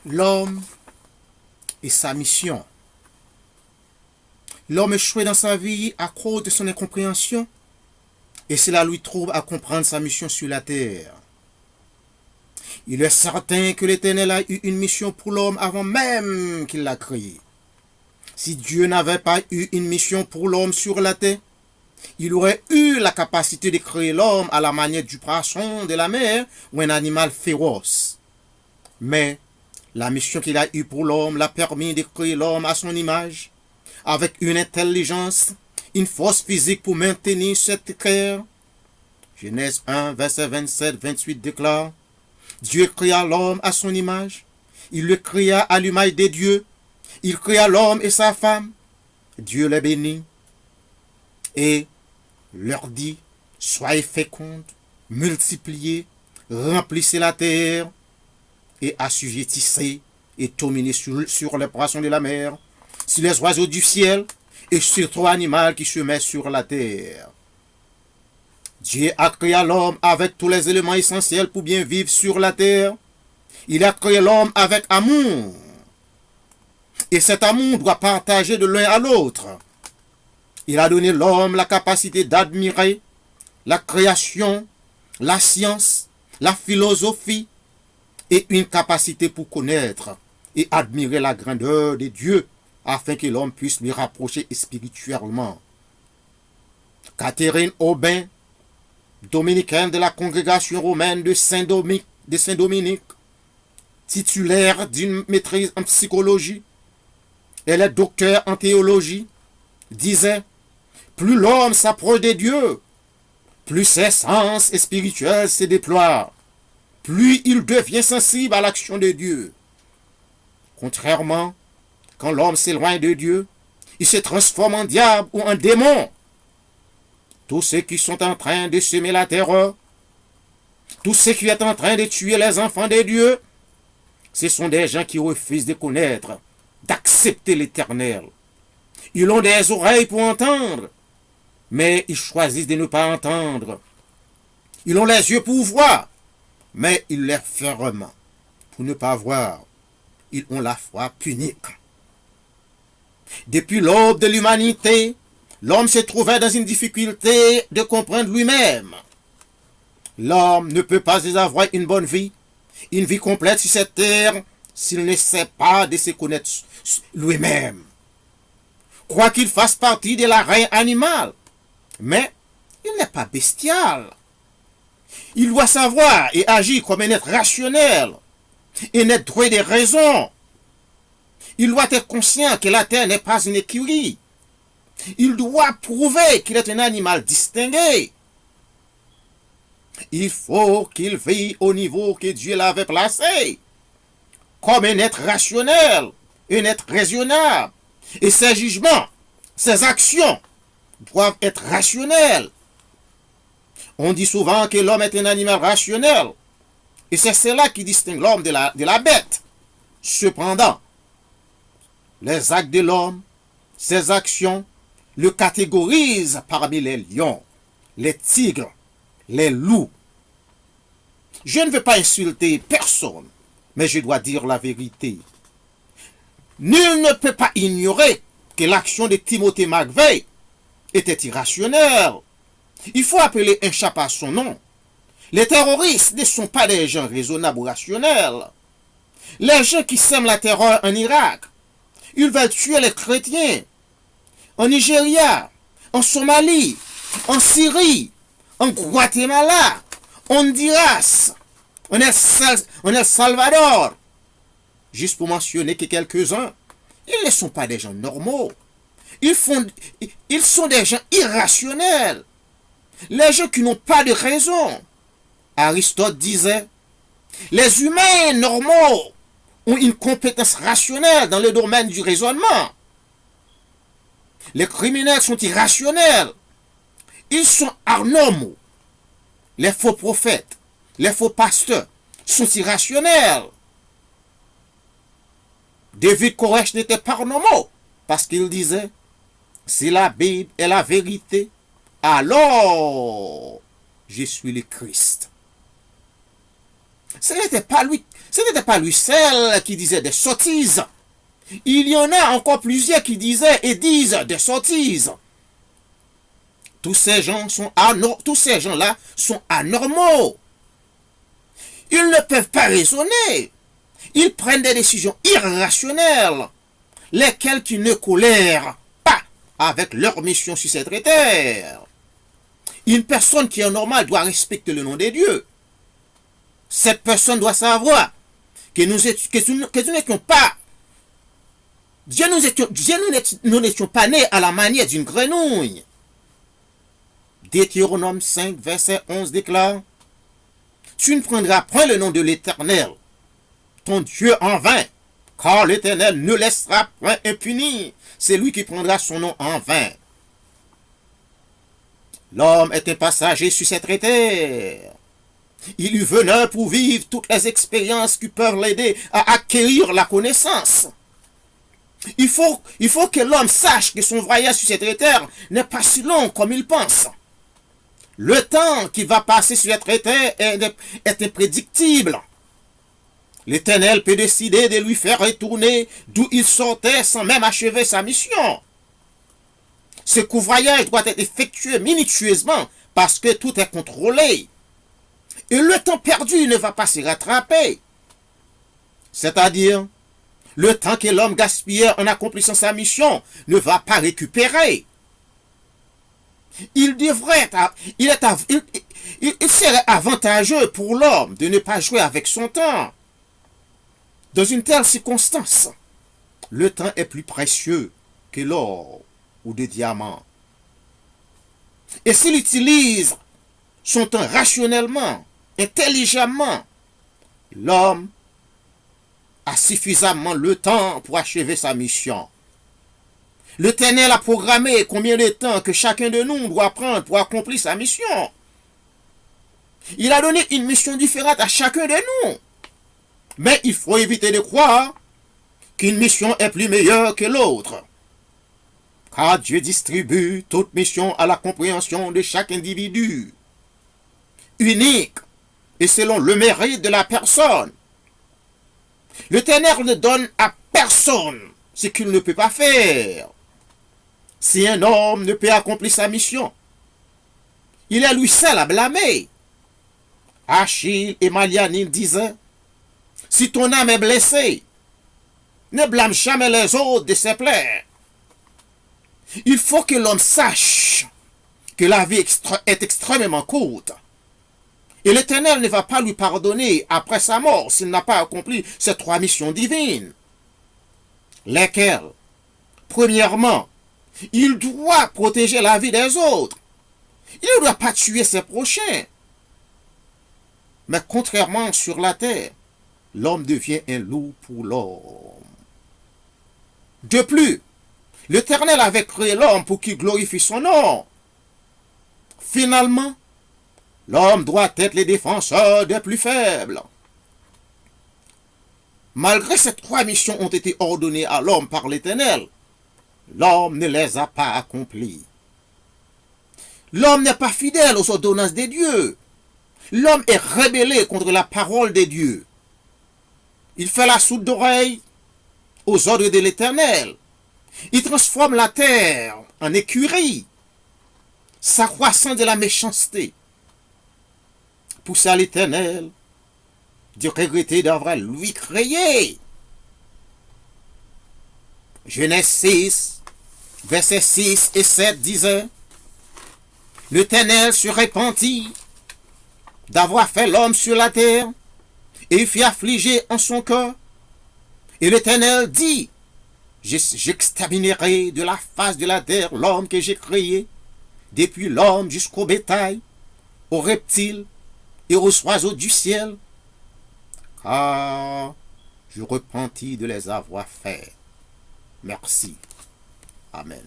L'homme et sa mission. L'homme échoue dans sa vie à cause de son incompréhension et cela lui trouve à comprendre sa mission sur la terre. Il est certain que l'Éternel a eu une mission pour l'homme avant même qu'il l'a créé. Si Dieu n'avait pas eu une mission pour l'homme sur la terre, il aurait eu la capacité de créer l'homme à la manière du poisson de la mer ou un animal féroce. Mais la mission qu'il a eue pour l'homme l'a permis de créer l'homme à son image, avec une intelligence, une force physique pour maintenir cette terre. Genèse 1, verset 27-28 déclare: Dieu créa l'homme à son image, il le créa à l'image de Dieu, il créa l'homme et sa femme. Dieu les bénit et leur dit: soyez fécondes, multipliez, remplissez la terre et assujettissez et dominez sur les poissons de la mer, sur les oiseaux du ciel et sur tout animal qui se met sur la terre. Dieu a créé l'homme avec tous les éléments essentiels pour bien vivre sur la terre. Il a créé l'homme avec amour. Et cet amour doit partager de l'un à l'autre. Il a donné l'homme la capacité d'admirer la création, la science, la philosophie et une capacité pour connaître et admirer la grandeur de Dieu afin que l'homme puisse lui rapprocher spirituellement. Catherine Aubin, dominicaine de la congrégation romaine de Saint-Dominique, titulaire d'une maîtrise en psychologie, elle est docteur en théologie, disait: plus l'homme s'approche de Dieu, plus ses sens spirituels se déploient, plus il devient sensible à l'action de Dieu. Contrairement, quand l'homme s'éloigne de Dieu, il se transforme en diable ou en démon. Tous ceux qui sont en train de semer la terreur, tous ceux qui sont en train de tuer les enfants de Dieu, ce sont des gens qui refusent de connaître, d'accepter l'Éternel. Ils ont des oreilles pour entendre, mais ils choisissent de ne pas entendre. Ils ont les yeux pour voir, mais ils les ferment pour ne pas voir. Ils ont la foi punique. Depuis l'aube de l'humanité, l'homme se trouvait dans une difficulté de comprendre lui-même. L'homme ne peut pas avoir une bonne vie, une vie complète sur cette terre, s'il ne sait pas de se connaître lui-même. Quoi qu'il fasse partie de la reine animale, mais il n'est pas bestial. Il doit savoir et agir comme un être rationnel, un être doué de raison. Il doit être conscient que la terre n'est pas une écurie. Il doit prouver qu'il est un animal distingué. Il faut qu'il vive au niveau que Dieu l'avait placé, comme un être rationnel, un être raisonnable. Et ses jugements, ses actions doivent être rationnels. On dit souvent que l'homme est un animal rationnel, et c'est cela qui distingue l'homme de la bête. Cependant, les actes de l'homme, ses actions, le catégorisent parmi les lions, les tigres, les loups. Je ne veux pas insulter personne, mais je dois dire la vérité. Nul ne peut pas ignorer que l'action de Timothée McVeigh était irrationnelle. Il faut appeler un chat par son nom. Les terroristes ne sont pas des gens raisonnables ou rationnels. Les gens qui sèment la terreur en Irak, ils veulent tuer les chrétiens. En Nigeria, en Somalie, en Syrie, en Guatemala, en Honduras, en El Salvador. Juste pour mentionner que quelques-uns, ils ne sont pas des gens normaux. Ils sont des gens irrationnels. Les gens qui n'ont pas de raison. Aristote disait: les humains normaux ont une compétence rationnelle dans le domaine du raisonnement. Les criminels sont irrationnels. Ils sont anormaux. Les faux prophètes, les faux pasteurs sont irrationnels. David Koresh n'était pas anormal parce qu'il disait: si la Bible est la vérité, alors je suis le Christ. Ce n'était pas lui, Ce n'était pas lui seul qui disait des sottises. Il y en a encore plusieurs qui disaient et disent des sottises. Tous ces gens-là sont anormaux. Ils ne peuvent pas raisonner. Ils prennent des décisions irrationnelles, lesquelles qui ne colèrent pas avec leur mission sur cette terre. Une personne qui est normale doit respecter le nom de Dieu. Cette personne doit savoir que nous n'étions pas, nous n'étions pas nés à la manière d'une grenouille. Deutéronome 5, verset 11 déclare: Tu ne prendras point le nom de l'Éternel, ton Dieu, en vain, car l'Éternel ne laissera point impuni celui qui prendra son nom en vain. L'homme est un passager sur cette terre. Il y venait pour vivre toutes les expériences qui peuvent l'aider à acquérir la connaissance. Il faut que l'homme sache que son voyage sur cette terre n'est pas si long comme il pense. Le temps qu'il va passer sur cette terre est imprédictible. L'Éternel peut décider de lui faire retourner d'où il sortait sans même achever sa mission. Ce voyage doit être effectué minutieusement parce que tout est contrôlé. Et le temps perdu ne va pas se rattraper. C'est-à-dire, le temps que l'homme gaspillait en accomplissant sa mission ne va pas récupérer. Il serait avantageux pour l'homme de ne pas jouer avec son temps. Dans une telle circonstance, le temps est plus précieux que l'or ou des diamants. Et s'il utilise son temps rationnellement, intelligemment, l'homme a suffisamment le temps pour achever sa mission. L'Éternel a programmé combien de temps que chacun de nous doit prendre pour accomplir sa mission. Il a donné une mission différente à chacun de nous. Mais il faut éviter de croire qu'une mission est plus meilleure que l'autre. Car Dieu distribue toute mission à la compréhension de chaque individu, unique et selon le mérite de la personne. L'Éternel ne donne à personne ce qu'il ne peut pas faire. Si un homme ne peut accomplir sa mission, il est lui seul à blâmer. Achille et Malianine disaient: si ton âme est blessée, ne blâme jamais les autres de ses plaies. Il faut que l'homme sache que la vie est extrêmement courte. Et l'Éternel ne va pas lui pardonner après sa mort s'il n'a pas accompli ces 3 missions divines. Lesquelles? Premièrement, il doit protéger la vie des autres. Il ne doit pas tuer ses prochains. Mais contrairement sur la terre, l'homme devient un loup pour l'homme. De plus, l'Éternel avait créé l'homme pour qu'il glorifie son nom. Finalement, l'homme doit être le défenseur des plus faibles. Malgré ces 3 missions ont été ordonnées à l'homme par l'Éternel, l'homme ne les a pas accomplies. L'homme n'est pas fidèle aux ordonnances de Dieu. L'homme est rébellé contre la parole de Dieu. Il fait la sourde oreille aux ordres de l'Éternel. Il transforme la terre en écurie, s'accroissant de la méchanceté. Pousse à l'Éternel de regretter d'avoir lui créé. Genèse 6, versets 6 et 7 disait: l'Éternel se repentit d'avoir fait l'homme sur la terre et fit affliger en son cœur. Et l'Éternel dit: j'exterminerai de la face de la terre l'homme que j'ai créé, depuis l'homme jusqu'au bétail, aux reptiles et aux oiseaux du ciel, car je repentis de les avoir faits. Merci. Amen.